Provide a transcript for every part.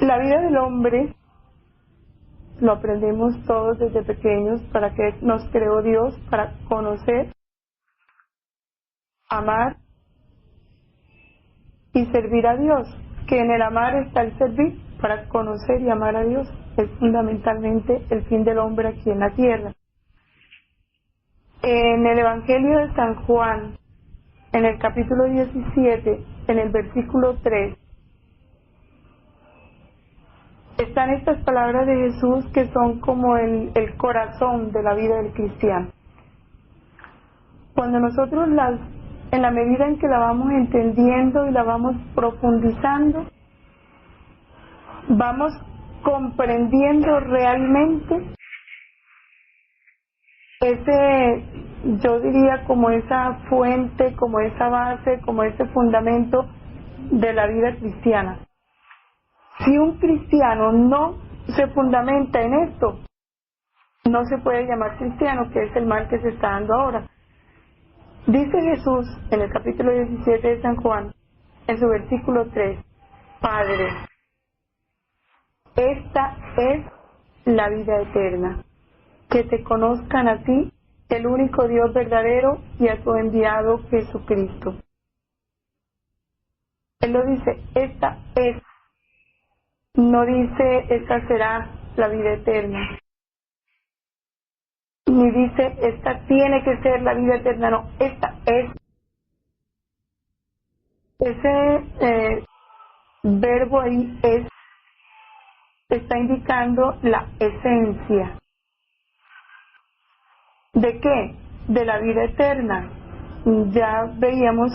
La vida del hombre lo aprendemos todos desde pequeños. ¿Para qué nos creó Dios? Para conocer, amar y servir a Dios. Que en el amar está el servir. Para conocer y amar a Dios es fundamentalmente el fin del hombre aquí en la tierra. En el Evangelio de San Juan, en el capítulo 17, en el versículo 3, están estas palabras de Jesús que son como el corazón de la vida del cristiano. Cuando nosotros en la medida en que la vamos entendiendo y la vamos profundizando, vamos comprendiendo realmente yo diría como esa fuente, como esa base, como ese fundamento de la vida cristiana. Si un cristiano no se fundamenta en esto, no se puede llamar cristiano, que es el mal que se está dando ahora. Dice Jesús en el capítulo 17 de San Juan, en su versículo 3, Padre, esta es la vida eterna, que te conozcan a ti, el único Dios verdadero, y a tu enviado Jesucristo. Él lo dice, esta es, no dice esta será la vida eterna, ni dice esta tiene que ser la vida eterna, no, esta es. Ese verbo ahí está indicando la esencia. ¿De qué? De la vida eterna. Ya veíamos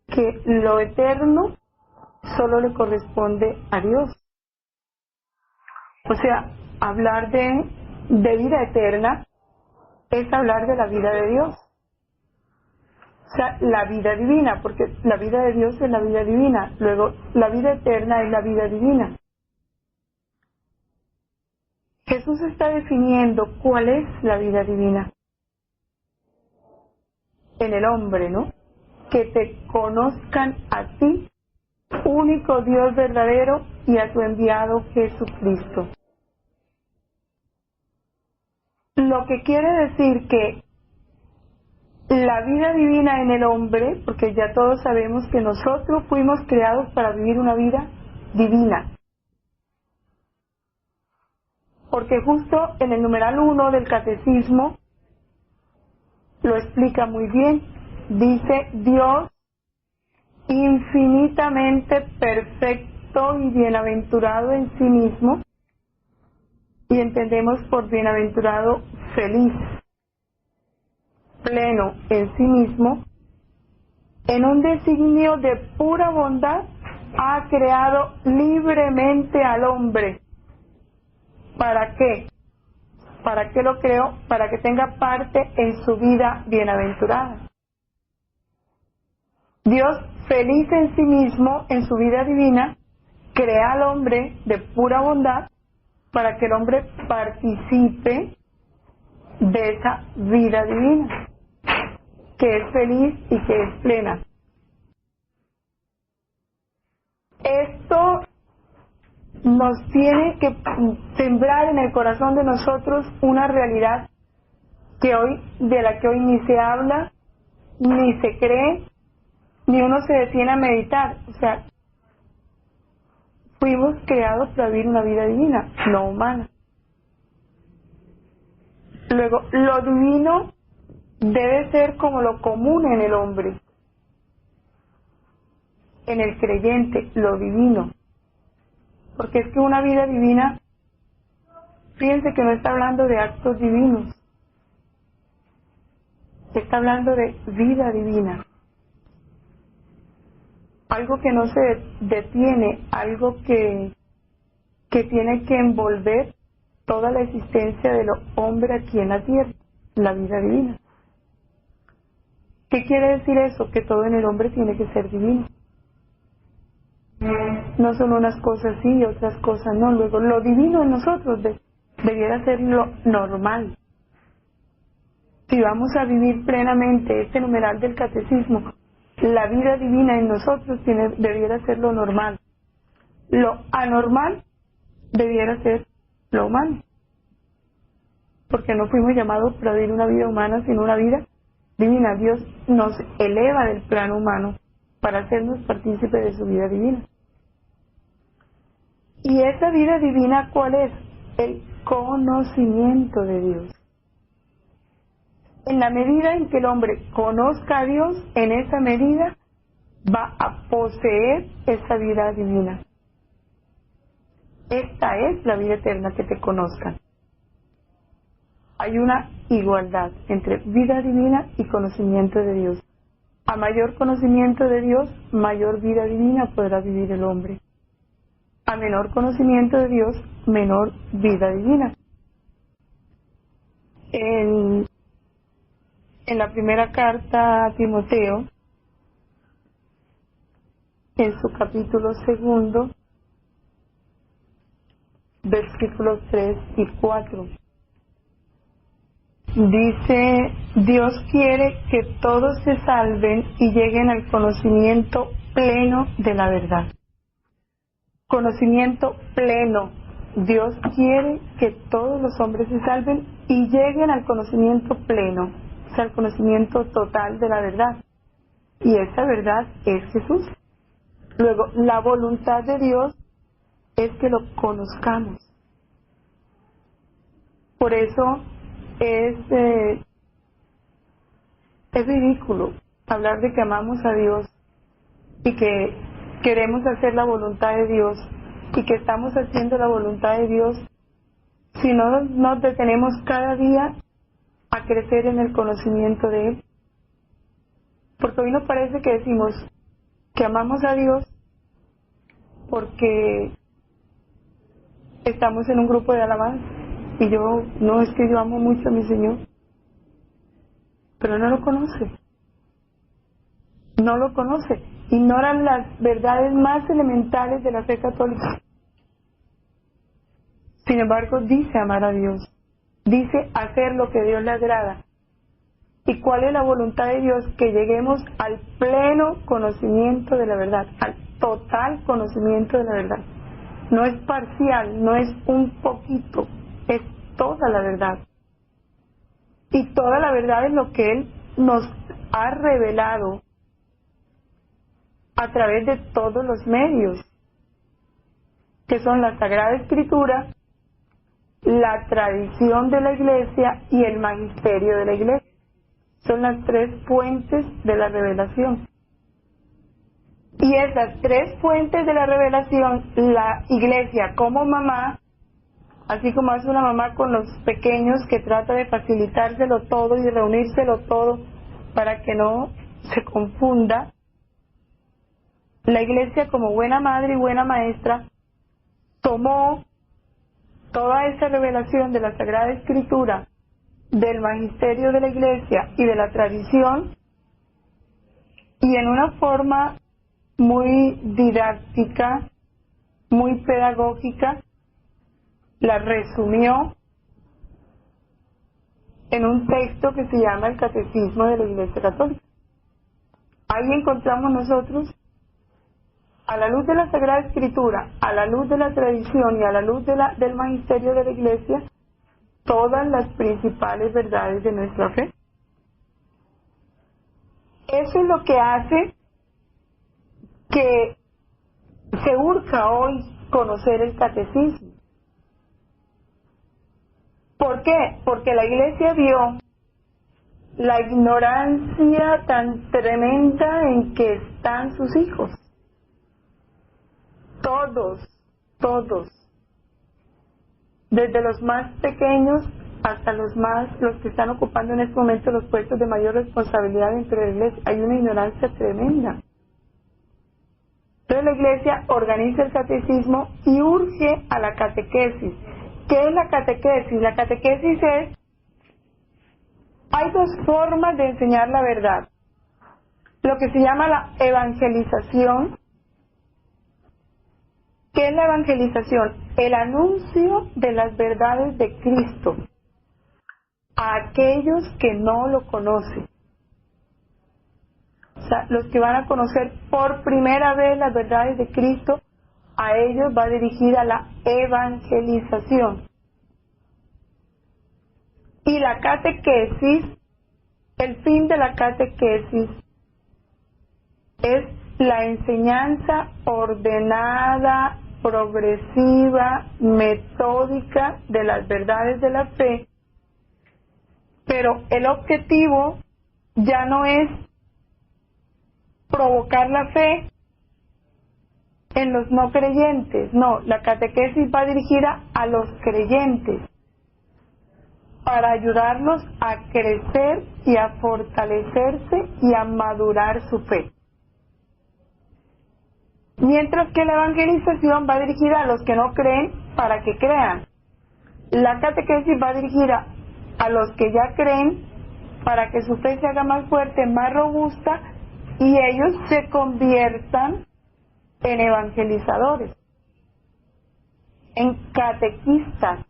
que lo eterno solo le corresponde a Dios. O sea, hablar de vida eterna es hablar de la vida de Dios. O sea, la vida divina, porque la vida de Dios es la vida divina. Luego, la vida eterna es la vida divina. Jesús está definiendo cuál es la vida divina en el hombre, ¿no? Que te conozcan a ti, único Dios verdadero, y a tu enviado Jesucristo. Lo que quiere decir que la vida divina en el hombre, porque ya todos sabemos que nosotros fuimos creados para vivir una vida divina. Porque justo en el numeral 1 del Catecismo lo explica muy bien. Dice, Dios infinitamente perfecto y bienaventurado en sí mismo, y entendemos por bienaventurado feliz, pleno en sí mismo, en un designio de pura bondad, ha creado libremente al hombre. ¿Para qué? ¿Para qué lo creó? Para que tenga parte en su vida bienaventurada. Dios, feliz en sí mismo, en su vida divina, crea al hombre de pura bondad para que el hombre participe de esa vida divina, que es feliz y que es plena. Esto nos tiene que sembrar en el corazón de nosotros una realidad de la que hoy ni se habla, ni se cree, ni uno se detiene a meditar. O sea, fuimos creados para vivir una vida divina, no humana. Luego, lo divino debe ser como lo común en el hombre, en el creyente, lo divino. Porque es que una vida divina, fíjense que no está hablando de actos divinos, está hablando de vida divina. Algo que no se detiene, algo que tiene que envolver toda la existencia del hombre aquí en la tierra, la vida divina. ¿Qué quiere decir eso? Que todo en el hombre tiene que ser divino. No son unas cosas sí y otras cosas no. Luego, lo divino en nosotros debiera ser lo normal. Si vamos a vivir plenamente este numeral del catecismo, la vida divina en nosotros debiera ser lo normal. Lo anormal debiera ser lo humano, porque no fuimos llamados para vivir una vida humana, sino una vida divina. Dios nos eleva del plano humano para hacernos partícipes de su vida divina. ¿Y esa vida divina cuál es? El conocimiento de Dios. En la medida en que el hombre conozca a Dios, en esa medida va a poseer esa vida divina. Esta es la vida eterna, que te conozcan. Hay una igualdad entre vida divina y conocimiento de Dios. A mayor conocimiento de Dios, mayor vida divina podrá vivir el hombre. A menor conocimiento de Dios, menor vida divina. En la primera carta a Timoteo, en su capítulo 2, versículos 3 y 4, dice: Dios quiere que todos se salven y lleguen al conocimiento pleno de la verdad. Conocimiento pleno. Dios quiere que todos los hombres se salven y lleguen al conocimiento pleno, o sea, al conocimiento total de la verdad. Y esa verdad es Jesús. Luego, la voluntad de Dios es que lo conozcamos. Por eso es ridículo hablar de que amamos a Dios y que queremos hacer la voluntad de Dios y que estamos haciendo la voluntad de Dios si no nos detenemos cada día a crecer en el conocimiento de Él. Porque hoy nos parece que decimos que amamos a Dios porque estamos en un grupo de alabanza y no es que yo amo mucho a mi Señor, pero no lo conoce. No lo conoce. Ignoran las verdades más elementales de la fe católica. Sin embargo, dice amar a Dios. Dice hacer lo que a Dios le agrada. ¿Y cuál es la voluntad de Dios? Que lleguemos al pleno conocimiento de la verdad, al total conocimiento de la verdad. No es parcial, no es un poquito, es toda la verdad. Y toda la verdad es lo que Él nos ha revelado a través de todos los medios, que son la Sagrada Escritura, la tradición de la Iglesia y el magisterio de la Iglesia. Son las tres fuentes de la revelación. Y esas tres fuentes de la revelación, la Iglesia como mamá, así como hace una mamá con los pequeños que trata de facilitárselo todo y reunírselo todo para que no se confunda, la Iglesia como buena madre y buena maestra tomó toda esa revelación de la Sagrada Escritura, del magisterio de la Iglesia y de la tradición, y en una forma muy didáctica, muy pedagógica, la resumió en un texto que se llama el Catecismo de la Iglesia Católica. Ahí encontramos nosotros, a la luz de la Sagrada Escritura, a la luz de la tradición y a la luz del magisterio de la Iglesia, todas las principales verdades de nuestra fe. Eso es lo que hace que se urja hoy conocer el catecismo. ¿Por qué? Porque la Iglesia vio la ignorancia tan tremenda en que están sus hijos. Todos, desde los más pequeños hasta los que están ocupando en este momento los puestos de mayor responsabilidad dentro de la Iglesia, hay una ignorancia tremenda. Entonces la Iglesia organiza el catecismo y urge a la catequesis. ¿Qué es la catequesis? La catequesis hay dos formas de enseñar la verdad. Lo que se llama la evangelización. ¿Qué es la evangelización? El anuncio de las verdades de Cristo a aquellos que no lo conocen. O sea, los que van a conocer por primera vez las verdades de Cristo, a ellos va dirigida la evangelización. Y la catequesis, el fin de la catequesis es la enseñanza ordenada, progresiva, metódica de las verdades de la fe, pero el objetivo ya no es provocar la fe en los no creyentes, no, la catequesis va dirigida a los creyentes para ayudarlos a crecer y a fortalecerse y a madurar su fe. Mientras que la evangelización va dirigida a los que no creen para que crean. La catequesis va dirigida a los que ya creen para que su fe se haga más fuerte, más robusta y ellos se conviertan en evangelizadores, en catequistas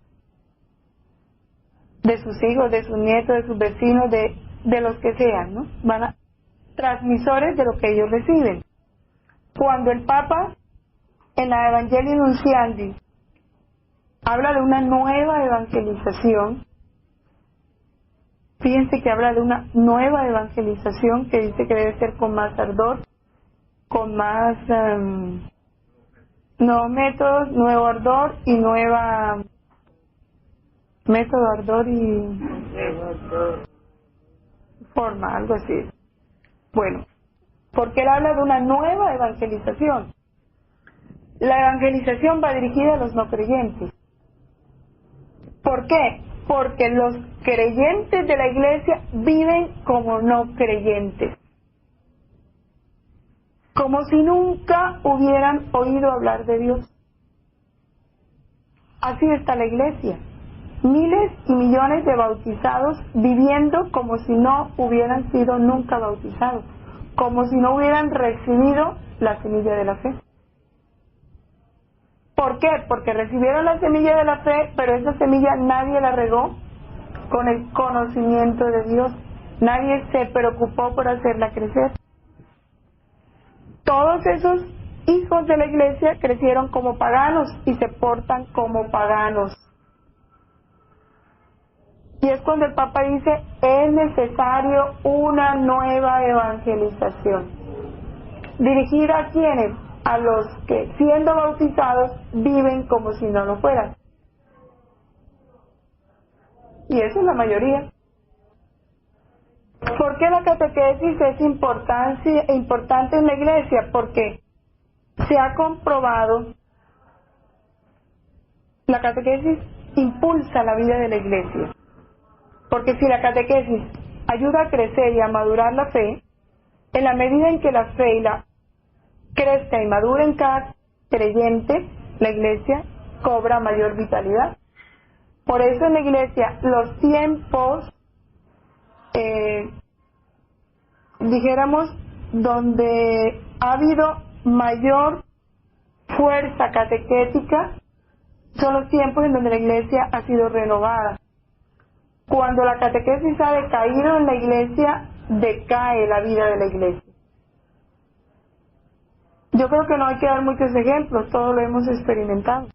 de sus hijos, de sus nietos, de sus vecinos, de los que sean, ¿no? Transmisores de lo que ellos reciben. Cuando el Papa en la Evangelii Nuntiandi habla de una nueva evangelización, fíjense que habla de una nueva evangelización que dice que debe ser con más ardor, con más nuevos métodos, nuevo ardor y nueva método, ardor y forma, algo así. Bueno, porque él habla de una nueva evangelización. La evangelización va dirigida a los no creyentes. ¿Por qué? Porque los creyentes de la iglesia viven como no creyentes, como si nunca hubieran oído hablar de Dios. Así está la iglesia. Miles y millones de bautizados viviendo como si no hubieran sido nunca bautizados, como si no hubieran recibido la semilla de la fe. ¿Por qué? Porque recibieron la semilla de la fe, pero esa semilla nadie la regó con el conocimiento de Dios. Nadie se preocupó por hacerla crecer. Todos esos hijos de la iglesia crecieron como paganos y se portan como paganos. Y es cuando el Papa dice, es necesario una nueva evangelización. ¿Dirigida a quiénes? A los que, siendo bautizados, viven como si no lo fueran. Y eso es la mayoría. ¿Por qué la catequesis es importante en la iglesia? Porque se ha comprobado, la catequesis impulsa la vida de la iglesia. Porque si la catequesis ayuda a crecer y a madurar la fe, en la medida en que la fe crezca y madure en cada creyente, la iglesia cobra mayor vitalidad. Por eso en la iglesia los tiempos, dijéramos, donde ha habido mayor fuerza catequética, son los tiempos en donde la iglesia ha sido renovada. Cuando la catequesis ha decaído en la iglesia, decae la vida de la iglesia. Yo creo que no hay que dar muchos ejemplos, todos lo hemos experimentado.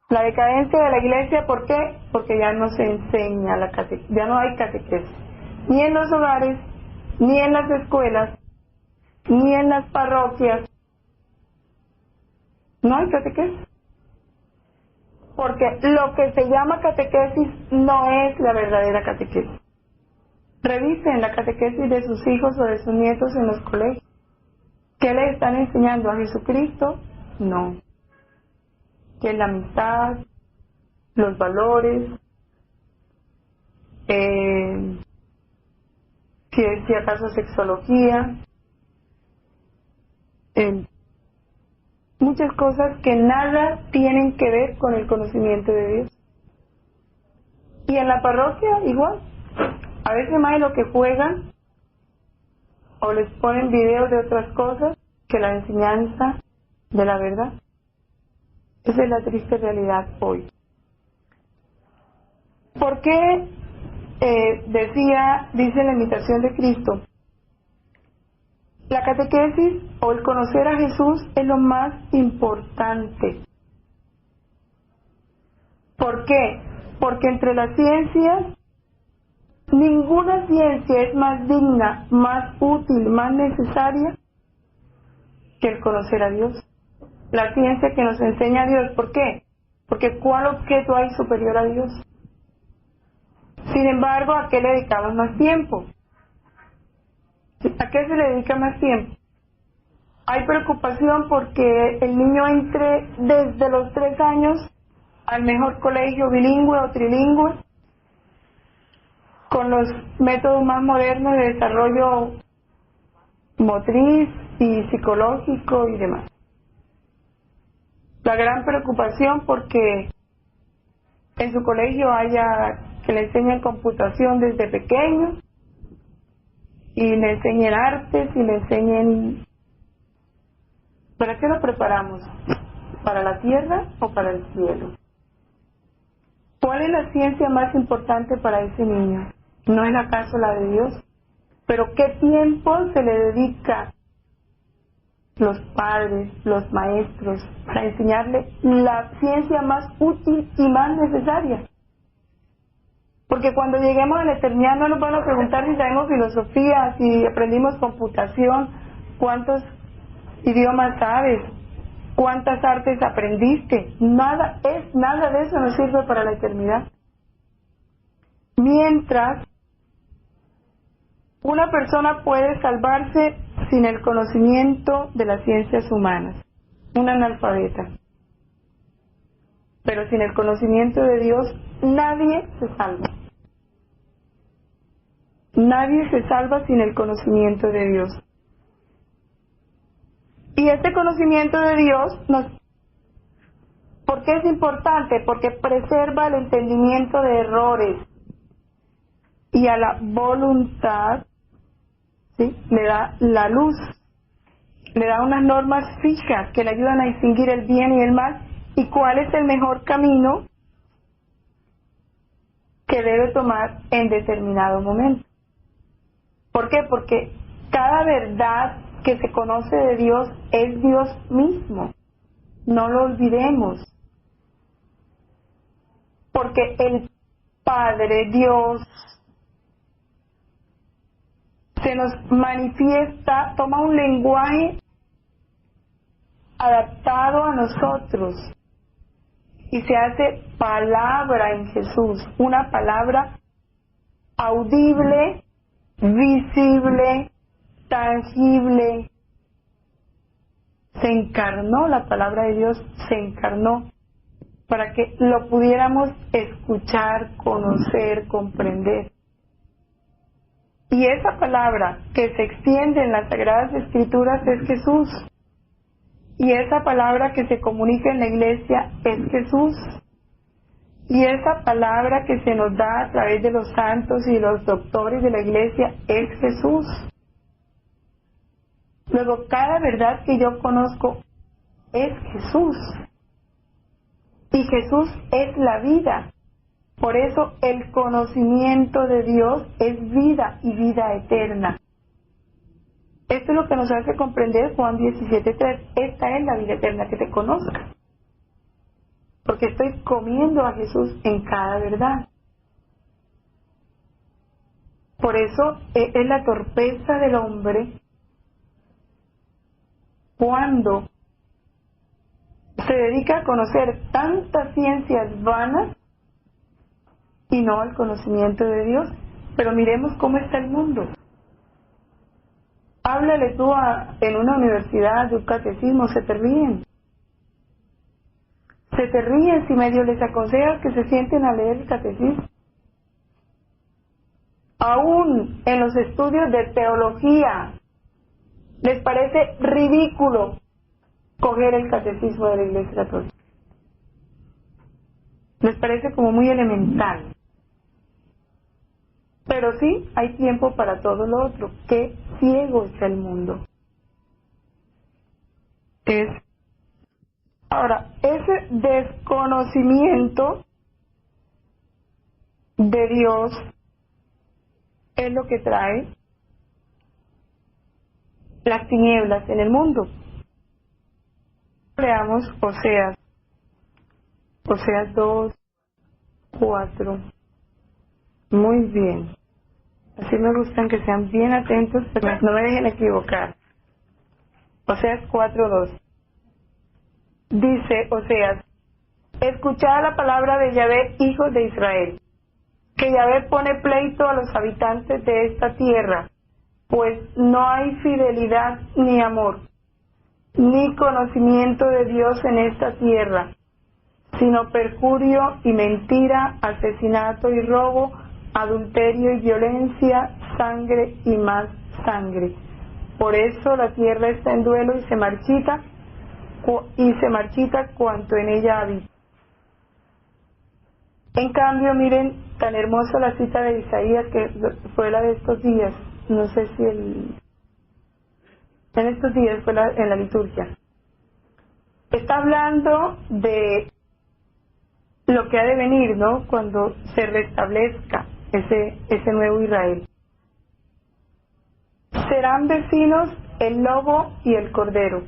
La decadencia de la iglesia, ¿por qué? Porque ya no se enseña la catequesis, ya no hay catequesis, ni en los hogares, ni en las escuelas, ni en las parroquias. No hay catequesis. Porque lo que se llama catequesis no es la verdadera catequesis. Revisen la catequesis de sus hijos o de sus nietos en los colegios. ¿Qué les están enseñando? ¿A Jesucristo? No. ¿Qué es la amistad? ¿Los valores? Si acaso sexología? Muchas cosas que nada tienen que ver con el conocimiento de Dios. Y en la parroquia igual. A veces más de lo que juegan o les ponen videos de otras cosas que la enseñanza de la verdad. Esa es la triste realidad hoy. ¿Por qué dice la imitación de Cristo, La catequesis o el conocer a Jesús es lo más importante. ¿Por qué? Porque entre las ciencias, ninguna ciencia es más digna, más útil, más necesaria que el conocer a Dios. La ciencia que nos enseña a Dios. ¿Por qué? Porque ¿cuál objeto hay superior a Dios? Sin embargo, ¿a qué le dedicamos más tiempo? ¿A qué se le dedica más tiempo? Hay preocupación porque el niño entre desde los 3 años al mejor colegio bilingüe o trilingüe, con los métodos más modernos de desarrollo motriz y psicológico y demás. La gran preocupación porque en su colegio haya que le enseñen computación desde pequeño y le enseñen artes y le enseñen... ¿Para qué lo preparamos? ¿Para la tierra o para el cielo? ¿Cuál es la ciencia más importante para ese niño? ¿No es acaso la de Dios? Pero ¿qué tiempo se le dedica los padres, los maestros, para enseñarle la ciencia más útil y más necesaria? Porque cuando lleguemos a la eternidad no nos van a preguntar si sabemos filosofía, si aprendimos computación, cuántos idiomas sabes, cuántas artes aprendiste. Nada de eso nos sirve para la eternidad. Mientras una persona puede salvarse sin el conocimiento de las ciencias humanas, un analfabeta. Pero sin el conocimiento de Dios, nadie se salva. Nadie se salva sin el conocimiento de Dios. Y este conocimiento de Dios ¿por qué es importante? Porque preserva el entendimiento de errores y a la voluntad, ¿sí?, le da la luz, le da unas normas fijas que le ayudan a distinguir el bien y el mal y cuál es el mejor camino que debe tomar en determinado momento. ¿Por qué? Porque cada verdad que se conoce de Dios es Dios mismo. No lo olvidemos. Porque el Padre Dios se nos manifiesta, toma un lenguaje adaptado a nosotros y se hace palabra en Jesús, una palabra audible, visible, tangible. Se encarnó, la palabra de Dios se encarnó para que lo pudiéramos escuchar, conocer, comprender. Y esa palabra que se extiende en las Sagradas Escrituras es Jesús. Y esa palabra que se comunica en la iglesia es Jesús. Y esa palabra que se nos da a través de los santos y los doctores de la iglesia es Jesús. Luego, cada verdad que yo conozco es Jesús. Y Jesús es la vida. Por eso el conocimiento de Dios es vida y vida eterna. Esto es lo que nos hace comprender Juan 17:3. Esta es la vida eterna, que te conozca. Porque estoy comiendo a Jesús en cada verdad. Por eso es la torpeza del hombre cuando se dedica a conocer tantas ciencias vanas y no al conocimiento de Dios. Pero miremos cómo está el mundo. Háblale tú en una universidad de un catecismo, se te ríen. Se te ríen si medio les aconsejas que se sienten a leer el catecismo. Aún en los estudios de teología les parece ridículo coger el catecismo de la Iglesia Católica. Les parece como muy elemental. Pero sí, hay tiempo para todo lo otro. Qué ciego está el mundo. Ahora, ese desconocimiento de Dios es lo que trae las tinieblas en el mundo. Leamos Oseas 2:4. Muy bien. Así me gustan que sean bien atentos, pero no me dejen equivocar. Oseas 4:2. Dice Oseas: escuchad la palabra de Yahvé, hijos de Israel, que Yahvé pone pleito a los habitantes de esta tierra, pues no hay fidelidad ni amor, ni conocimiento de Dios en esta tierra, sino perjurio y mentira, asesinato y robo, adulterio y violencia, sangre y más sangre. Por eso la tierra está en duelo y se marchita cuanto en ella habita. En cambio, miren, tan hermosa la cita de Isaías, que fue la de estos días, no sé si en estos días fue en la liturgia. Está hablando de lo que ha de venir, ¿no? Cuando se restablezca ese nuevo Israel. Serán vecinos el lobo y el cordero,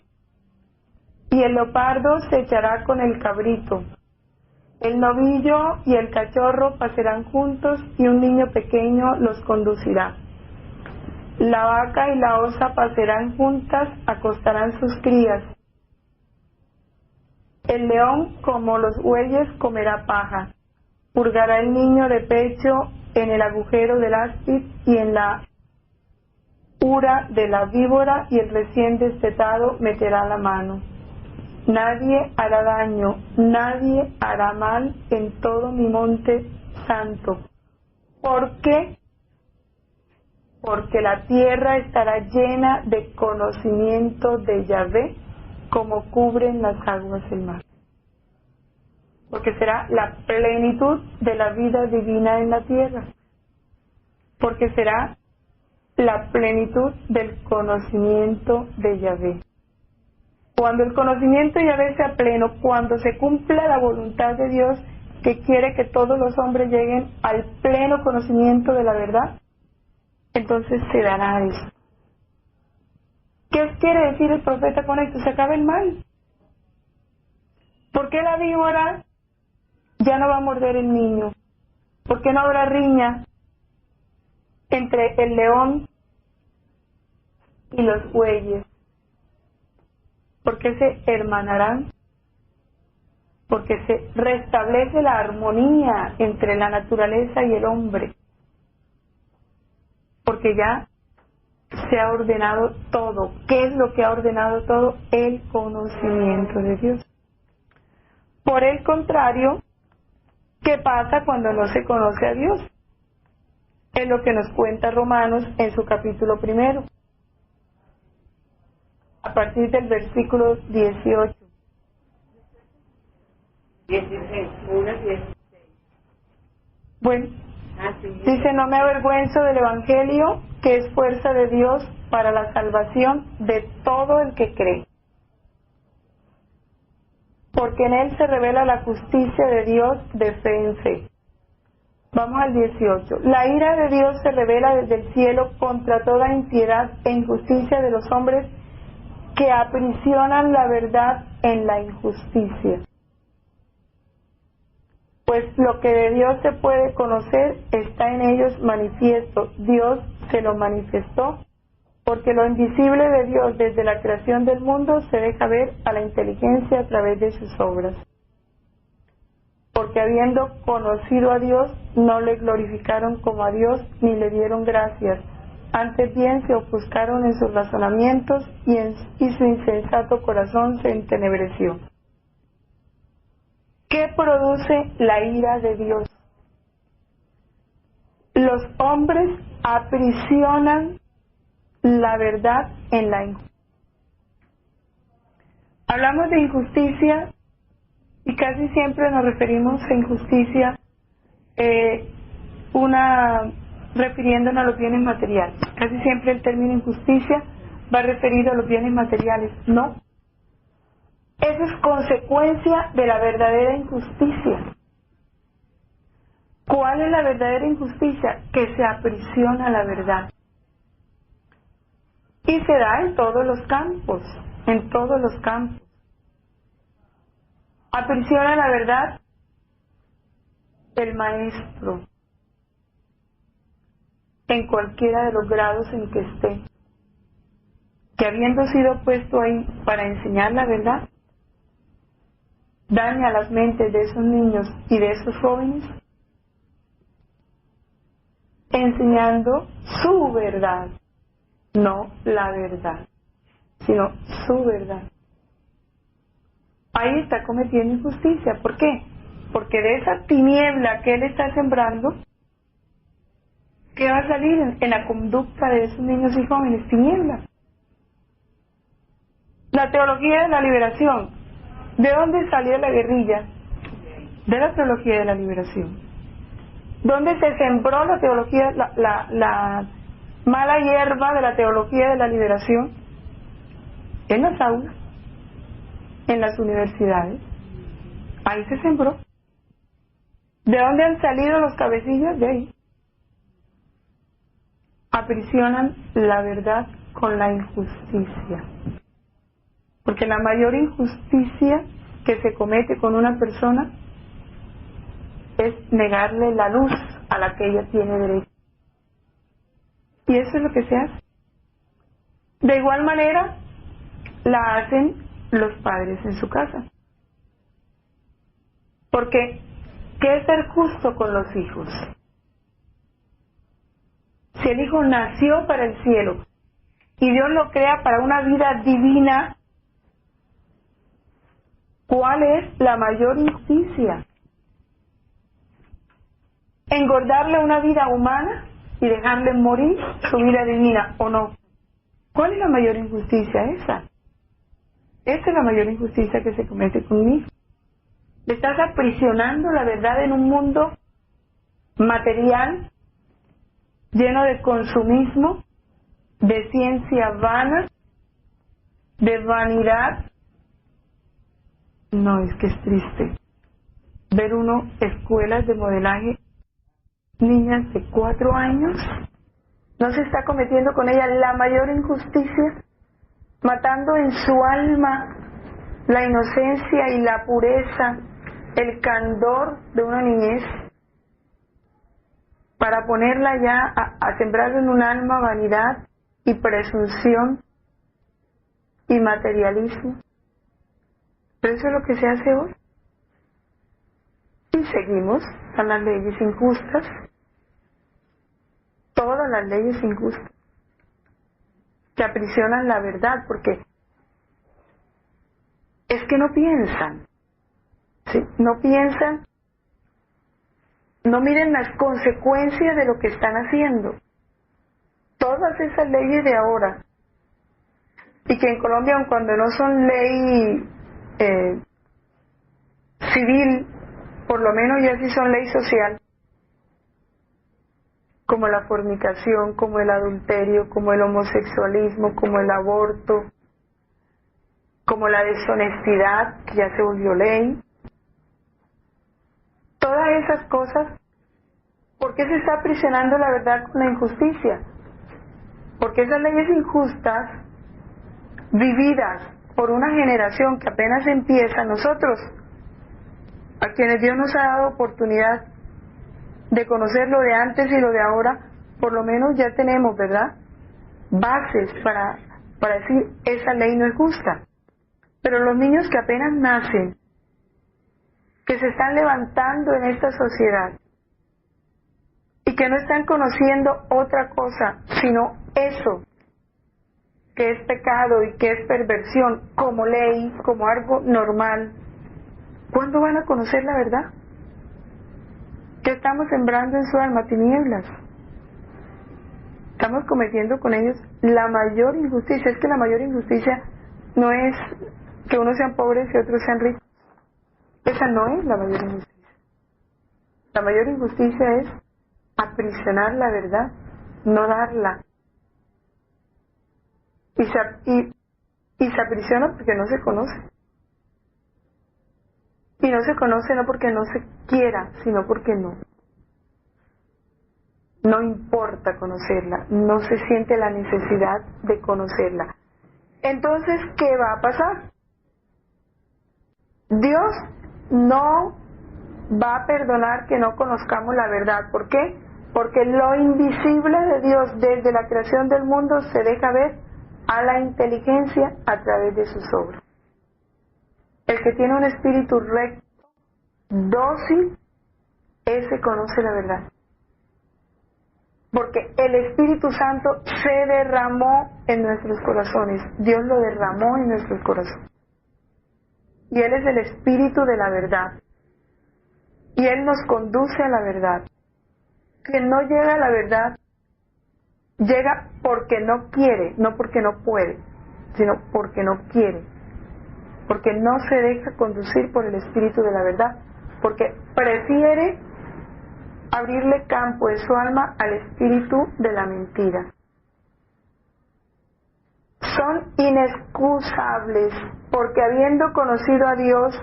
y el leopardo se echará con el cabrito. El novillo y el cachorro pasarán juntos, y un niño pequeño los conducirá. La vaca y la osa pasarán juntas, acostarán sus crías. El león, como los bueyes, comerá paja. Purgará el niño de pecho en el agujero del áspid y en la ura de la víbora, y el recién destetado meterá la mano. Nadie hará daño, nadie hará mal en todo mi monte santo. ¿Por qué? Porque la tierra estará llena de conocimiento de Yahvé, como cubren las aguas el mar. Porque será la plenitud de la vida divina en la tierra. Porque será la plenitud del conocimiento de Yahvé. Cuando el conocimiento de Yahvé sea pleno, cuando se cumpla la voluntad de Dios, que quiere que todos los hombres lleguen al pleno conocimiento de la verdad, entonces se dará eso. ¿Qué quiere decir el profeta con esto? Se acaba el mal. ¿Por qué la víbora ya no va a morder el niño? ¿Por qué no habrá riña entre el león y los bueyes? ¿Por qué se hermanarán? Porque se restablece la armonía entre la naturaleza y el hombre. Porque ya se ha ordenado todo. ¿Qué es lo que ha ordenado todo? El conocimiento de Dios. Por el contrario, ¿qué pasa cuando no se conoce a Dios? Es lo que nos cuenta Romanos en su capítulo 1, a partir del versículo 18. 16, 1:16. Bueno, dice: no me avergüenzo del Evangelio, que es fuerza de Dios para la salvación de todo el que cree. Porque en él se revela la justicia de Dios de fe en fe. Vamos al 18. La ira de Dios se revela desde el cielo contra toda impiedad e injusticia de los hombres que aprisionan la verdad en la injusticia. Pues lo que de Dios se puede conocer está en ellos manifiesto. Dios se lo manifestó, porque lo invisible de Dios desde la creación del mundo se deja ver a la inteligencia a través de sus obras. Porque habiendo conocido a Dios, no le glorificaron como a Dios, ni le dieron gracias. Antes bien se ofuscaron en sus razonamientos, y su insensato corazón se entenebreció. ¿Qué produce la ira de Dios? Los hombres aprisionan la verdad en la injusticia. Hablamos de injusticia y casi siempre nos referimos a injusticia refiriéndonos a los bienes materiales. Casi siempre el término injusticia va referido a los bienes materiales. No. Eso es consecuencia de la verdadera injusticia. ¿Cuál es la verdadera injusticia? Que se aprisiona la verdad. Y se da en todos los campos, en todos los campos. Aprisiona la verdad el maestro, en cualquiera de los grados en que esté, que habiendo sido puesto ahí para enseñar la verdad, daña las mentes de esos niños y de esos jóvenes, enseñando su verdad, no la verdad, sino su verdad. Ahí está cometiendo injusticia. ¿Por qué? Porque de esa tiniebla que él está sembrando, ¿qué va a salir en la conducta de esos niños y jóvenes? Tiniebla. La teología de la liberación. ¿De dónde salió la guerrilla? De la teología de la liberación. ¿Dónde se sembró la teología, la mala hierba de la teología de la liberación? En las aulas, en las universidades. Ahí se sembró. ¿De dónde han salido los cabecillas? De ahí. Aprisionan la verdad con la injusticia. Porque la mayor injusticia que se comete con una persona es negarle la luz a la que ella tiene derecho. Y eso es lo que se hace. De igual manera, la hacen los padres en su casa. Porque, ¿qué es ser justo con los hijos? Si el hijo nació para el cielo y Dios lo crea para una vida divina, ¿cuál es la mayor injusticia? ¿Engordarle una vida humana y dejarle morir su vida divina o no? ¿Cuál es la mayor injusticia esa? Esa es la mayor injusticia que se comete con un hijo. Le estás aprisionando la verdad en un mundo material, lleno de consumismo, de ciencia vana, de vanidad. No, es que es triste ver uno escuelas de modelaje, niñas de 4 años, no se está cometiendo con ellas la mayor injusticia, matando en su alma la inocencia y la pureza, el candor de una niñez, para ponerla ya a sembrar en un alma vanidad y presunción y materialismo. Pero eso es lo que se hace hoy. Y seguimos con las leyes injustas, todas las leyes injustas, que aprisionan la verdad, porque es que no piensan, ¿sí? No piensan, no miren las consecuencias de lo que están haciendo. Todas esas leyes de ahora, y que en Colombia, aun cuando no son ley civil, por lo menos ya sí son ley social, como la fornicación, como el adulterio, como el homosexualismo, como el aborto, como la deshonestidad, que ya se volvió ley. Todas esas cosas, ¿por qué se está aprisionando la verdad con la injusticia? Porque esas leyes injustas, vividas por una generación que apenas empieza, nosotros, a quienes Dios nos ha dado oportunidad de conocer lo de antes y lo de ahora, por lo menos ya tenemos, ¿verdad?, bases para decir, esa ley no es justa. Pero los niños que apenas nacen, que se están levantando en esta sociedad y que no están conociendo otra cosa, sino eso, que es pecado y que es perversión, como ley, como algo normal, ¿cuándo van a conocer la verdad? ¿Qué estamos sembrando en su alma? Tinieblas. Estamos cometiendo con ellos la mayor injusticia. Es que la mayor injusticia no es que unos sean pobres y otros sean ricos. Esa no es la mayor injusticia. La mayor injusticia es aprisionar la verdad, no darla. Y se aprisiona porque no se conoce. Y no se conoce no porque no se quiera, sino porque no. No importa conocerla, no se siente la necesidad de conocerla. Entonces, ¿qué va a pasar? Dios no va a perdonar que no conozcamos la verdad. ¿Por qué? Porque lo invisible de Dios desde la creación del mundo se deja ver a la inteligencia a través de sus obras. El que tiene un espíritu recto, dócil, ese conoce la verdad. Porque el Espíritu Santo se derramó en nuestros corazones. Dios lo derramó en nuestros corazones. Y Él es el Espíritu de la verdad. Y Él nos conduce a la verdad. Quien no llega a la verdad, llega porque no quiere, no porque no puede, sino porque no quiere. Porque no se deja conducir por el Espíritu de la verdad. Porque prefiere abrirle campo en su alma al espíritu de la mentira. Son inexcusables porque habiendo conocido a Dios,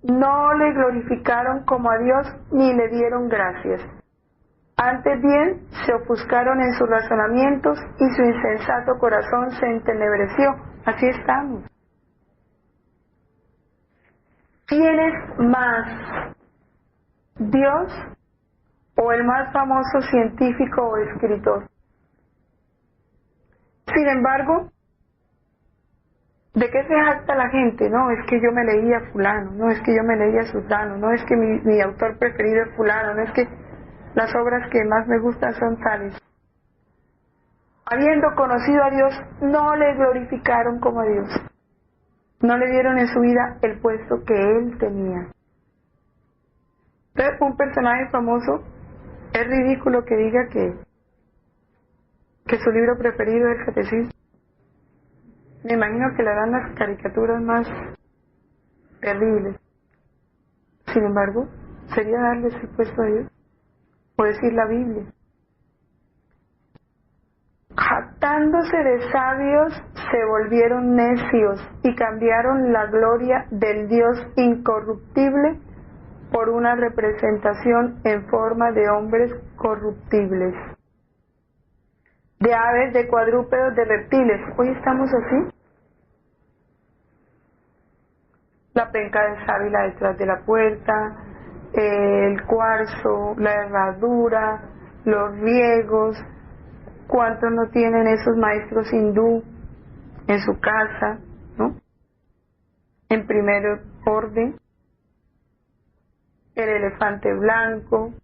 no le glorificaron como a Dios ni le dieron gracias. Antes bien, se ofuscaron en sus razonamientos y su insensato corazón se entenebreció. Así estamos. ¿Quién es más? ¿Dios o el más famoso científico o escritor? Sin embargo, ¿de qué se jacta la gente? No, es que yo me leía fulano, no, es que yo me leía sultano, no, es que mi autor preferido es fulano, no, es que las obras que más me gustan son tales. Habiendo conocido a Dios, no le glorificaron como a Dios. No le dieron en su vida el puesto que Él tenía. Entonces, un personaje famoso, es ridículo que diga que su libro preferido es el Catecismo. Me imagino que le dan las caricaturas más terribles. Sin embargo, sería darle ese puesto a Dios, o decir la Biblia. Jactándose de sabios, se volvieron necios y cambiaron la gloria del Dios incorruptible por una representación en forma de hombres corruptibles, de aves, de cuadrúpedos, de reptiles. Hoy estamos así. La penca de sábila detrás de la puerta, el cuarzo, la herradura, los riegos. ¿Cuántos no tienen esos maestros hindú en su casa, no? En primer orden, el elefante blanco,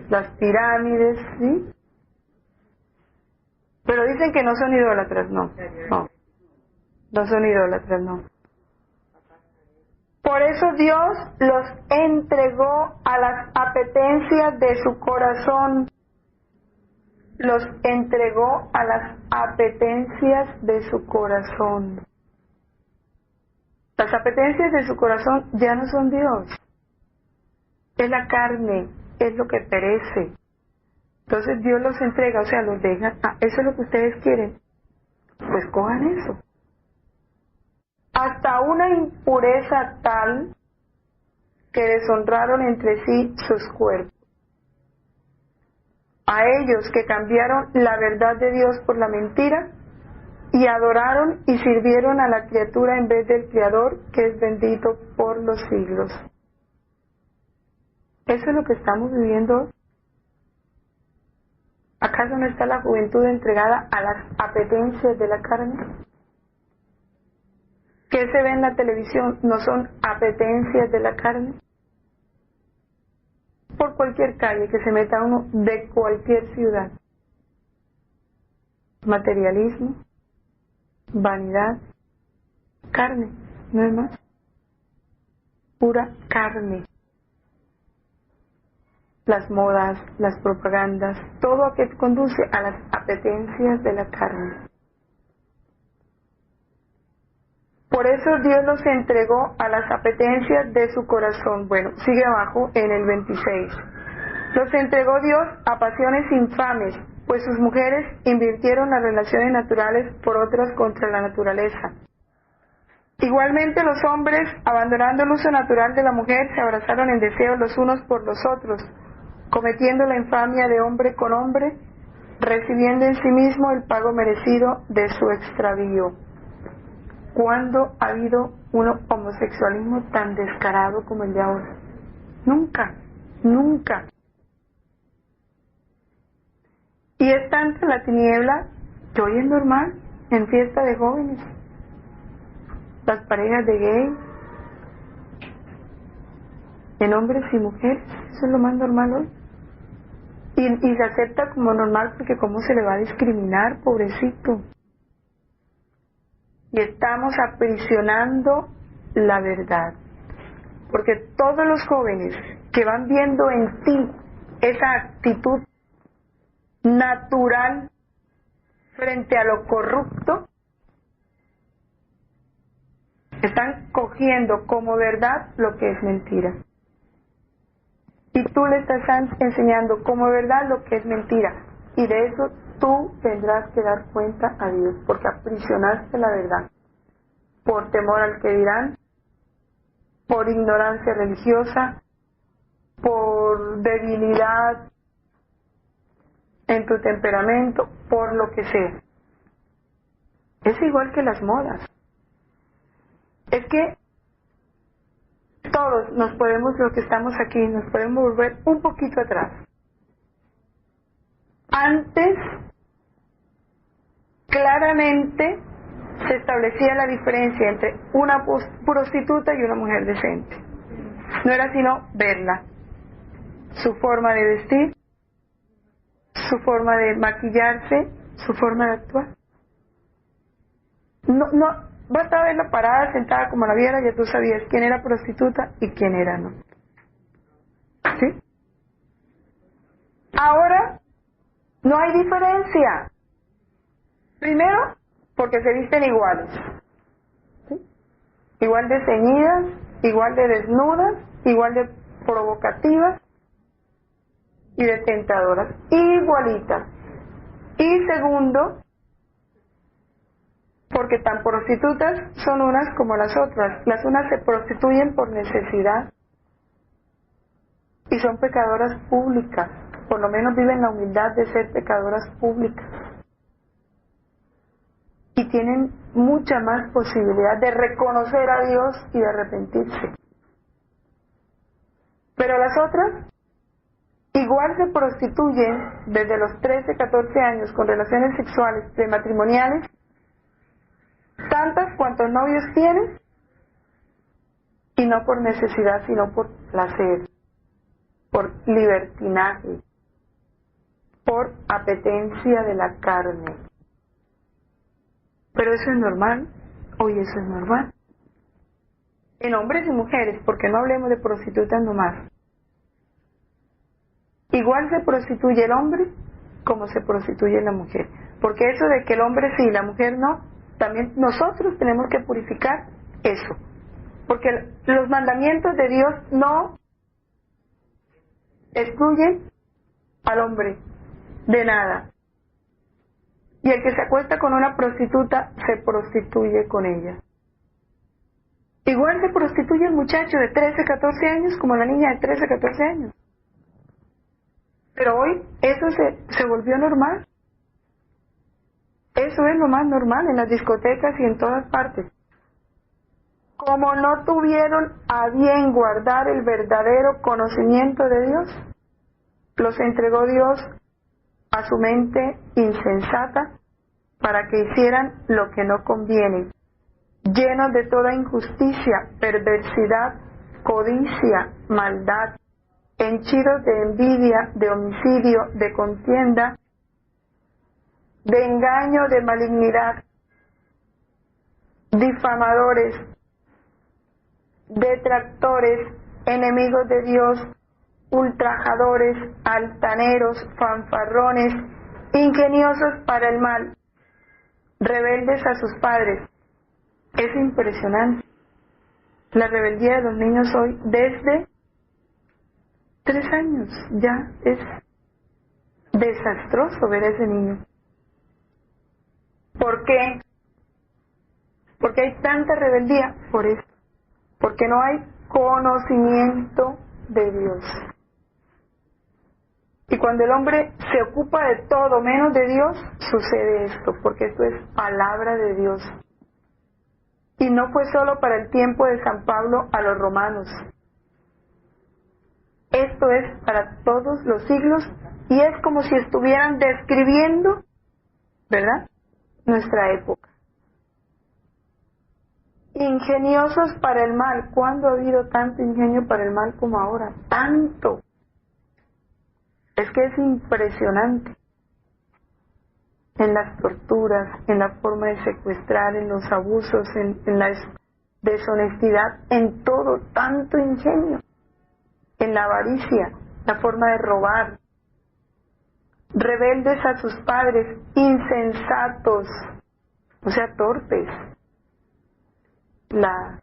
las pirámides, ¿sí? Pero dicen que no son idólatras, no son idólatras, no. Por eso Dios los entregó a las apetencias de su corazón. Los entregó a las apetencias de su corazón. Las apetencias de su corazón ya no son Dios. Es la carne, es lo que perece. Entonces Dios los entrega, o sea, los deja. Eso es lo que ustedes quieren. Pues cojan eso. Hasta una impureza tal que deshonraron entre sí sus cuerpos. A ellos que cambiaron la verdad de Dios por la mentira y adoraron y sirvieron a la criatura en vez del Creador, que es bendito por los siglos. Eso es lo que estamos viviendo. ¿Acaso no está la juventud entregada a las apetencias de la carne? ¿Qué se ve en la televisión? ¿No son apetencias de la carne? Por cualquier calle que se meta uno de cualquier ciudad. Materialismo, vanidad, carne, no es más. Pura carne. Las modas, las propagandas, todo lo que conduce a las apetencias de la carne. Por eso Dios los entregó a las apetencias de su corazón. Bueno, sigue abajo en el 26. Los entregó Dios a pasiones infames, pues sus mujeres invirtieron las relaciones naturales por otras contra la naturaleza. Igualmente los hombres, abandonando el uso natural de la mujer, se abrazaron en deseo los unos por los otros, cometiendo la infamia de hombre con hombre, recibiendo en sí mismo el pago merecido de su extravío. ¿Cuándo ha habido un homosexualismo tan descarado como el de ahora? Nunca, nunca. Y es tanta la tiniebla que hoy es normal en fiesta de jóvenes, las parejas de gay, en hombres y mujeres, eso es lo más normal hoy. Y se acepta como normal porque cómo se le va a discriminar, pobrecito. Y estamos aprisionando la verdad. Porque todos los jóvenes que van viendo en ti esa actitud natural frente a lo corrupto, están cogiendo como verdad lo que es mentira. Y tú le estás enseñando como verdad lo que es mentira. Y de eso tú tendrás que dar cuenta a Dios, porque aprisionaste la verdad. Por temor al que dirán, por ignorancia religiosa, por debilidad en tu temperamento, por lo que sea. Es igual que las modas. Es que todos nos podemos, los que estamos aquí, nos podemos volver un poquito atrás. Antes, claramente, se establecía la diferencia entre una prostituta y una mujer decente. No era sino verla, su forma de vestir, su forma de maquillarse, su forma de actuar. No, basta verla parada, sentada como la viera, ya tú sabías quién era prostituta y quién era no. ¿Sí? Ahora, no hay diferencia. Primero, porque se visten iguales. ¿Sí? Igual de ceñidas, igual de desnudas, igual de provocativas y de tentadoras. Igualitas. Y segundo, porque tan prostitutas son unas como las otras. Las unas se prostituyen por necesidad y son pecadoras públicas. Por lo menos viven la humildad de ser pecadoras públicas. Y tienen mucha más posibilidad de reconocer a Dios y de arrepentirse. Pero las otras igual se prostituyen desde los 13, 14 años con relaciones sexuales prematrimoniales, tantas cuantos novios tienen, y no por necesidad, sino por placer, por libertinaje, por apetencia de la carne. Pero eso es normal, hoy eso es normal. En hombres y mujeres, porque no hablemos de prostitutas nomás. Igual se prostituye el hombre como se prostituye la mujer. Porque eso de que el hombre sí y la mujer no, también nosotros tenemos que purificar eso. Porque los mandamientos de Dios no excluyen al hombre de nada. Y el que se acuesta con una prostituta se prostituye con ella. Igual se prostituye el muchacho de 13, 14 años como la niña de 13, 14 años. Pero hoy eso se volvió normal. Eso es lo más normal en las discotecas y en todas partes. Como no tuvieron a bien guardar el verdadero conocimiento de Dios, los entregó Dios a su mente insensata para que hicieran lo que no conviene, llenos de toda injusticia, perversidad, codicia, maldad, henchidos de envidia, de homicidio, de contienda, de engaño, de malignidad, difamadores, detractores, enemigos de Dios, ultrajadores, altaneros, fanfarrones, ingeniosos para el mal, rebeldes a sus padres. Es impresionante la rebeldía de los niños hoy desde 3 años. Ya es desastroso ver a ese niño. ¿Por qué? Porque hay tanta rebeldía por eso. Porque no hay conocimiento de Dios. Y cuando el hombre se ocupa de todo menos de Dios, sucede esto, porque esto es palabra de Dios. Y no fue solo para el tiempo de San Pablo a los romanos. Esto es para todos los siglos y es como si estuvieran describiendo, ¿verdad?, nuestra época. Ingeniosos para el mal. ¿Cuándo ha habido tanto ingenio para el mal como ahora? ¡Tanto! Es que es impresionante. En las torturas, en la forma de secuestrar, en los abusos, en la deshonestidad, en todo, tanto ingenio. En la avaricia, la forma de robar. Rebeldes a sus padres, insensatos, o sea, torpes. La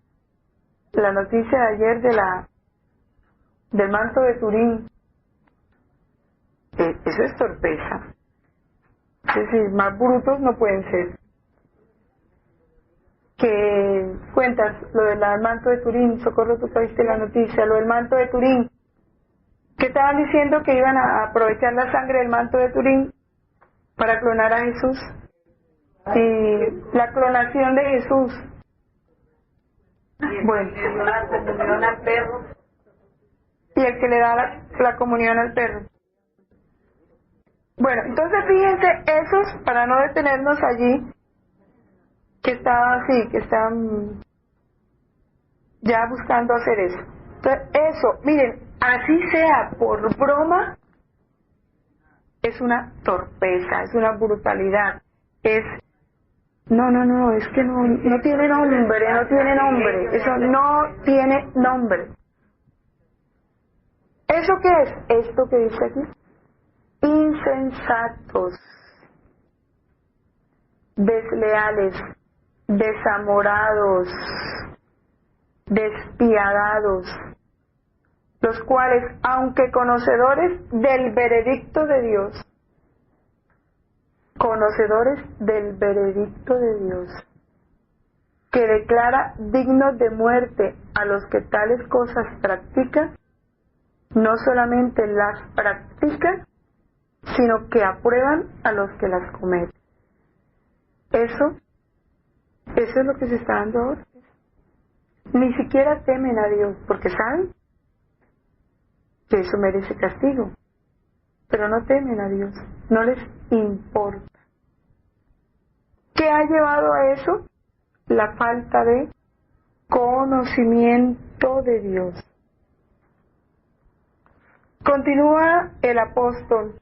noticia de ayer del manto de Turín, eso es torpeza. Es decir, más brutos no pueden ser. Que cuentas lo del manto de Turín, Socorro, tú viste la noticia, lo del manto de Turín, que estaban diciendo que iban a aprovechar la sangre del manto de Turín para clonar a Jesús. Y la clonación de Jesús. Bueno. La comunión al perro. Y el que le da la comunión al perro. Bueno, entonces fíjense, esos, para no detenernos allí, que están ya buscando hacer eso. Entonces, eso, miren, así sea por broma, es una torpeza, es una brutalidad, es... No, es que no tiene nombre, eso no tiene nombre. ¿Eso qué es? Esto que dice aquí. Insensatos, desleales, desamorados, despiadados, los cuales, aunque conocedores del veredicto de Dios, que declara dignos de muerte a los que tales cosas practican, no solamente las practican, sino que aprueban a los que las cometen. Eso es lo que se está dando ahora. Ni siquiera temen a Dios, porque saben que eso merece castigo, pero no temen a Dios, no les importa. ¿Qué ha llevado a eso? La falta de conocimiento de Dios. Continúa el apóstol.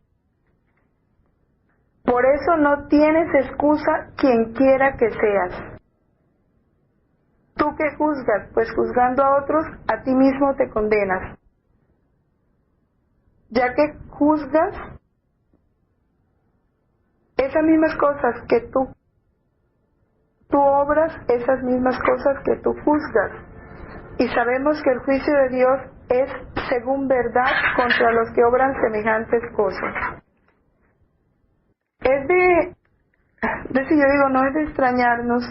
Por eso no tienes excusa quien quiera que seas. ¿Tú qué juzgas? Pues juzgando a otros, a ti mismo te condenas. Ya que juzgas esas mismas cosas que tú obras esas mismas cosas que tú juzgas. Y sabemos que el juicio de Dios es según verdad contra los que obran semejantes cosas. No es de extrañarnos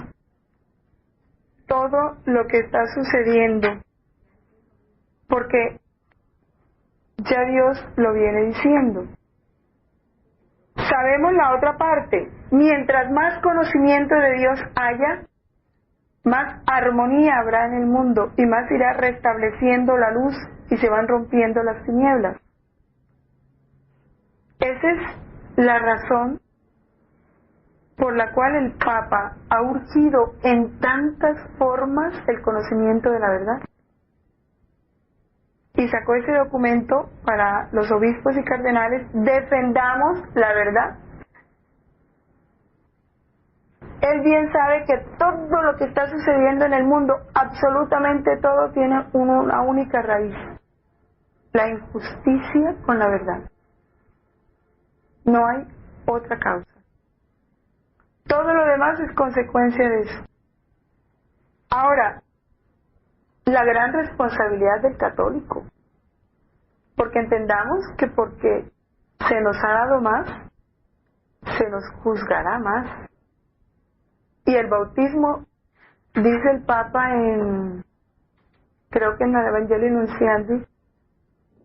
todo lo que está sucediendo, porque ya Dios lo viene diciendo. Sabemos la otra parte. Mientras más conocimiento de Dios haya, más armonía habrá en el mundo y más irá restableciendo la luz y se van rompiendo las tinieblas. Esa es la razón por la cual el Papa ha urgido en tantas formas el conocimiento de la verdad. Y sacó ese documento para los obispos y cardenales: defendamos la verdad. Él bien sabe que todo lo que está sucediendo en el mundo, absolutamente todo, tiene una única raíz: la injusticia con la verdad. No hay otra causa. Todo lo demás es consecuencia de eso. Ahora, la gran responsabilidad del católico, porque entendamos que porque se nos ha dado más, se nos juzgará más. Y el bautismo, dice el Papa creo que en el Evangelio Nunciandi,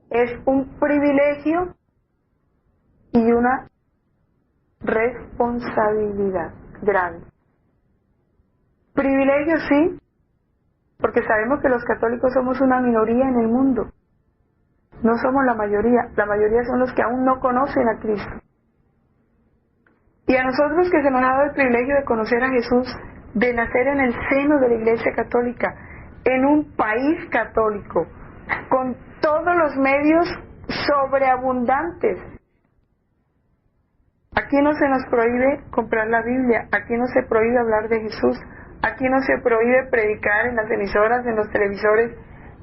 es un privilegio y una responsabilidad grande. Privilegios sí, porque sabemos que los católicos somos una minoría en el mundo. No somos la mayoría son los que aún no conocen a Cristo. Y a nosotros que se nos ha dado el privilegio de conocer a Jesús, de nacer en el seno de la Iglesia Católica, en un país católico, con todos los medios sobreabundantes. Aquí no se nos prohíbe comprar la Biblia, aquí no se prohíbe hablar de Jesús, aquí no se prohíbe predicar en las emisoras, en los televisores,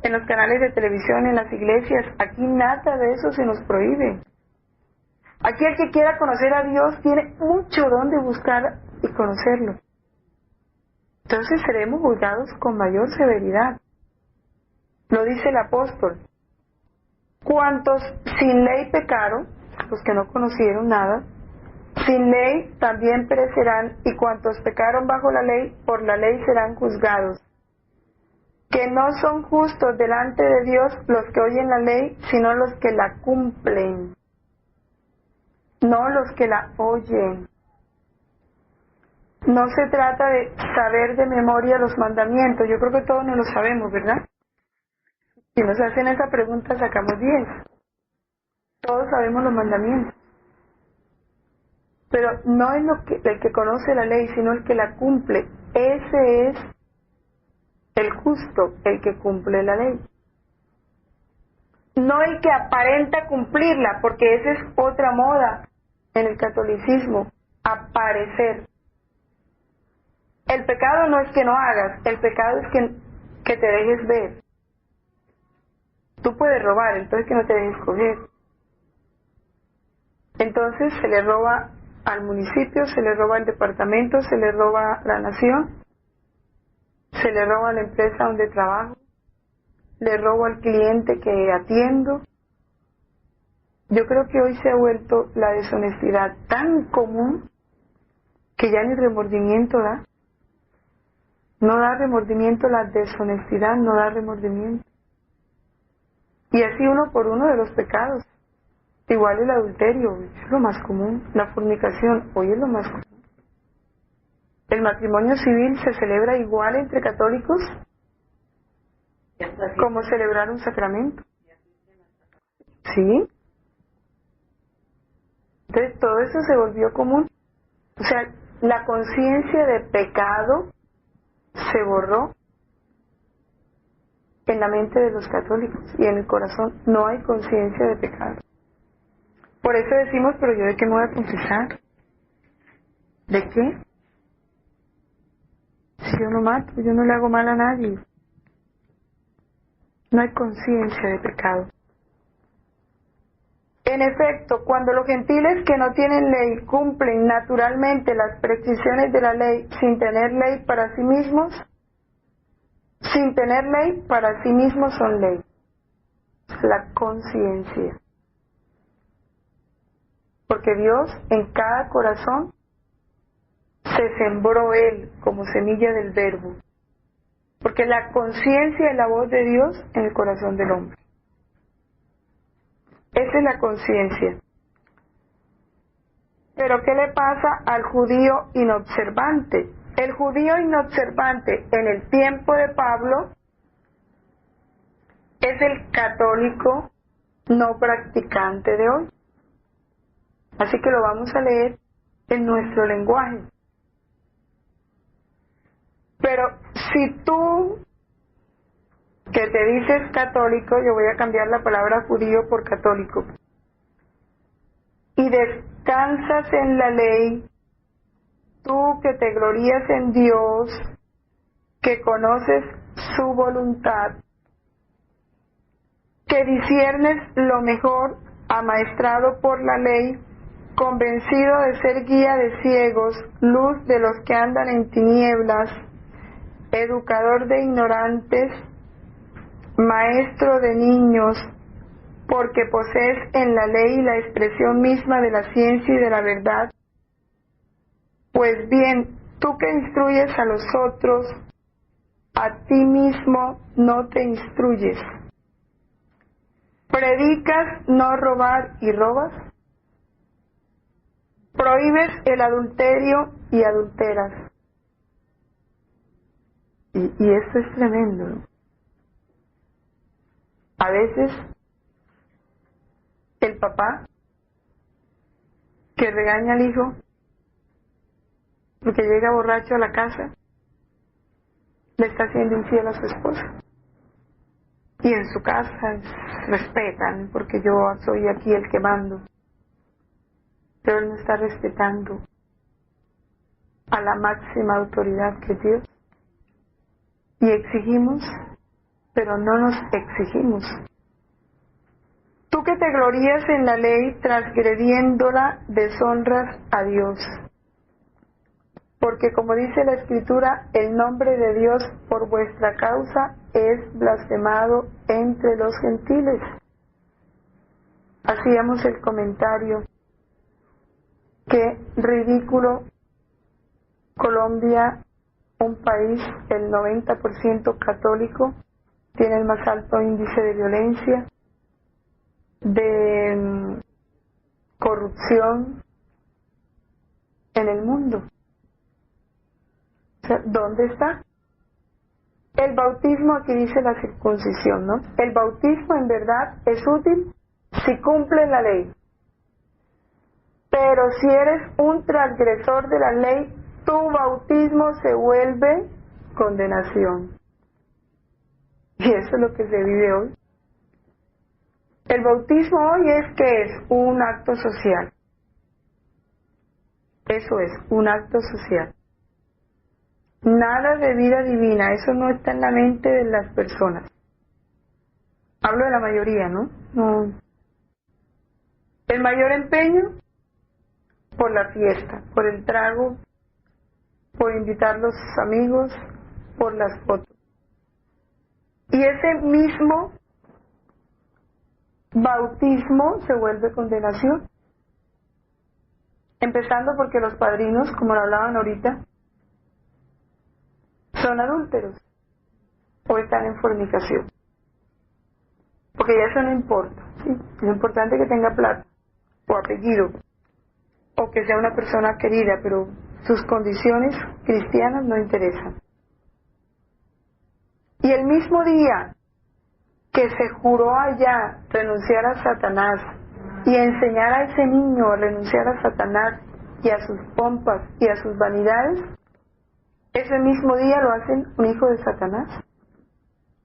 en los canales de televisión, en las iglesias. Aquí nada de eso se nos prohíbe. Aquí el que quiera conocer a Dios tiene mucho donde buscar y conocerlo. Entonces seremos juzgados con mayor severidad. Lo dice el apóstol. Cuantos sin ley pecaron, los que no conocieron nada, sin ley también perecerán, y cuantos pecaron bajo la ley, por la ley serán juzgados. Que no son justos delante de Dios los que oyen la ley, sino los que la cumplen, no los que la oyen. No se trata de saber de memoria los mandamientos, yo creo que todos nos lo sabemos, ¿verdad? Si nos hacen esa pregunta sacamos 10. Todos sabemos los mandamientos. Pero no es el que conoce la ley, sino el que la cumple. Ese es el justo, el que cumple la ley. No el que aparenta cumplirla, porque esa es otra moda en el catolicismo, aparecer. El pecado no es que no hagas, el pecado es que te dejes ver. Tú puedes robar, entonces que no te dejes coger. Entonces se le roba al municipio, se le roba al departamento, se le roba a la nación, se le roba a la empresa donde trabajo, le robo al cliente que atiendo. Yo creo que hoy se ha vuelto la deshonestidad tan común que ya ni remordimiento da. No da remordimiento la deshonestidad, no da remordimiento. Y así uno por uno de los pecados. Igual el adulterio, es lo más común. La fornicación, hoy es lo más común. El matrimonio civil se celebra igual entre católicos como celebrar un sacramento. ¿Sí? Entonces todo eso se volvió común. O sea, la conciencia de pecado se borró en la mente de los católicos y en el corazón no hay conciencia de pecado. Por eso decimos, pero yo de qué me voy a confesar. ¿De qué? Si yo no mato, yo no le hago mal a nadie. No hay conciencia de pecado. En efecto, cuando los gentiles que no tienen ley cumplen naturalmente las prescripciones de la ley sin tener ley para sí mismos, son ley. La conciencia. Porque Dios en cada corazón se sembró Él como semilla del verbo. Porque la conciencia es la voz de Dios en el corazón del hombre. Esa es la conciencia. Pero ¿qué le pasa al judío inobservante? El judío inobservante en el tiempo de Pablo es el católico no practicante de hoy. Así que lo vamos a leer en nuestro lenguaje. Pero si tú, que te dices católico, yo voy a cambiar la palabra judío por católico, y descansas en la ley, tú que te glorías en Dios, que conoces su voluntad, que disiernes lo mejor, amaestrado por la ley, convencido de ser guía de ciegos, luz de los que andan en tinieblas, educador de ignorantes, maestro de niños, porque posees en la ley la expresión misma de la ciencia y de la verdad. Pues bien, tú que instruyes a los otros, a ti mismo no te instruyes. ¿Predicas no robar y robas? prohíbes el adulterio y adulteras. Y esto es tremendo. A veces el papá que regaña al hijo porque llega borracho a la casa le está haciendo infiel a su esposa. Y en su casa respetan porque yo soy aquí el que mando. Pero él no está respetando a la máxima autoridad que es Dios. Y exigimos, pero no nos exigimos. Tú que te glorías en la ley, transgrediéndola, deshonras a Dios. Porque como dice la Escritura, el nombre de Dios por vuestra causa es blasfemado entre los gentiles. Hacíamos el comentario. Qué ridículo. Colombia, un país el 90% católico, tiene el más alto índice de violencia, de corrupción en el mundo. O sea, ¿dónde está? El bautismo, aquí dice la circuncisión, ¿no? El bautismo en verdad es útil si cumple la ley. Pero si eres un transgresor de la ley, tu bautismo se vuelve condenación. Y eso es lo que se vive hoy. El bautismo hoy es un acto social. Eso es, un acto social. Nada de vida divina, eso no está en la mente de las personas. Hablo de la mayoría, ¿no? No. El mayor empeño por la fiesta, por el trago, por invitar a los amigos, por las fotos. Y ese mismo bautismo se vuelve condenación. Empezando porque los padrinos, como lo hablaban ahorita, son adúlteros o están en fornicación. Porque ya eso no importa, ¿sí? Es importante que tenga plata o apellido o que sea una persona querida, pero sus condiciones cristianas no interesan. Y el mismo día que se juró allá renunciar a Satanás y enseñar a ese niño a renunciar a Satanás y a sus pompas y a sus vanidades, ese mismo día lo hacen un hijo de Satanás,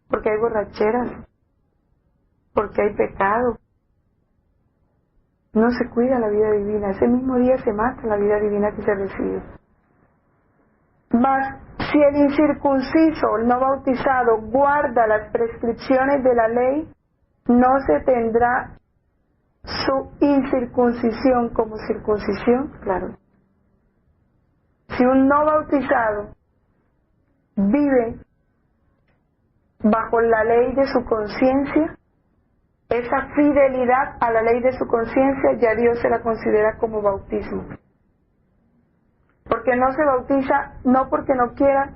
porque hay borracheras, porque hay pecado, no se cuida la vida divina, ese mismo día se mata la vida divina que se recibe. Mas si el incircunciso, el no bautizado, guarda las prescripciones de la ley, no se tendrá su incircuncisión como circuncisión, claro. Si un no bautizado vive bajo la ley de su conciencia, esa fidelidad a la ley de su conciencia ya Dios se la considera como bautismo. Porque no se bautiza no porque no quiera,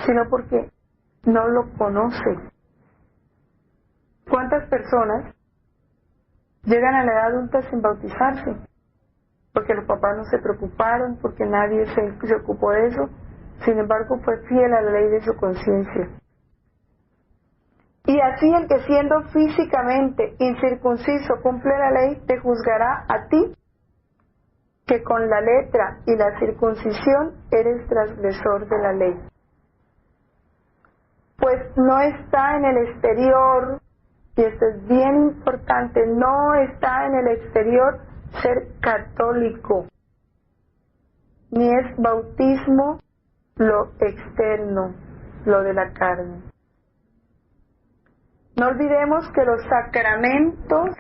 sino porque no lo conoce. ¿Cuántas personas llegan a la edad adulta sin bautizarse? Porque los papás no se preocuparon, porque nadie se ocupó de eso. Sin embargo, fue fiel a la ley de su conciencia. Y así el que siendo físicamente incircunciso cumple la ley, te juzgará a ti, que con la letra y la circuncisión eres transgresor de la ley. Pues no está en el exterior, y esto es bien importante, no está en el exterior ser católico, ni es bautismo lo externo, lo de la carne. No olvidemos que los sacramentos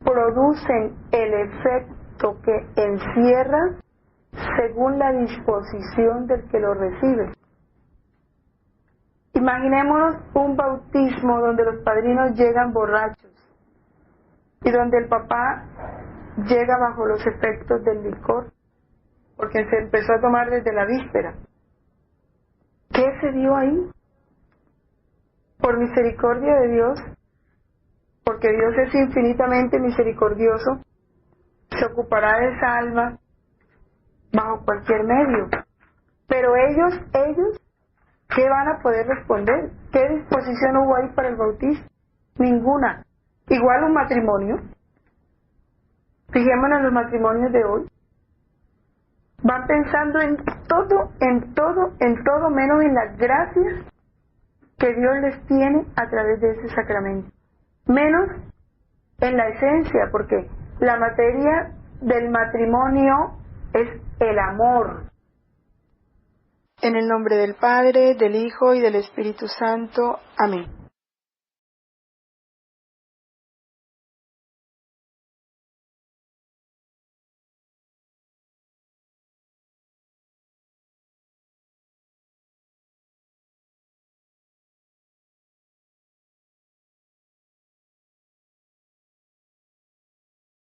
producen el efecto que encierra según la disposición del que lo recibe. Imaginémonos un bautismo donde los padrinos llegan borrachos y donde el papá llega bajo los efectos del licor, porque se empezó a tomar desde la víspera. ¿Qué se dio ahí? Por misericordia de Dios, porque Dios es infinitamente misericordioso, se ocupará de esa alma bajo cualquier medio. Pero ellos, ¿qué van a poder responder? ¿Qué disposición hubo ahí para el bautismo? Ninguna. Igual un matrimonio. Fijémonos en los matrimonios de hoy. Van pensando en todo, menos en las gracias que Dios les tiene a través de ese sacramento. Menos en la esencia, porque la materia del matrimonio es el amor. En el nombre del Padre, del Hijo y del Espíritu Santo. Amén.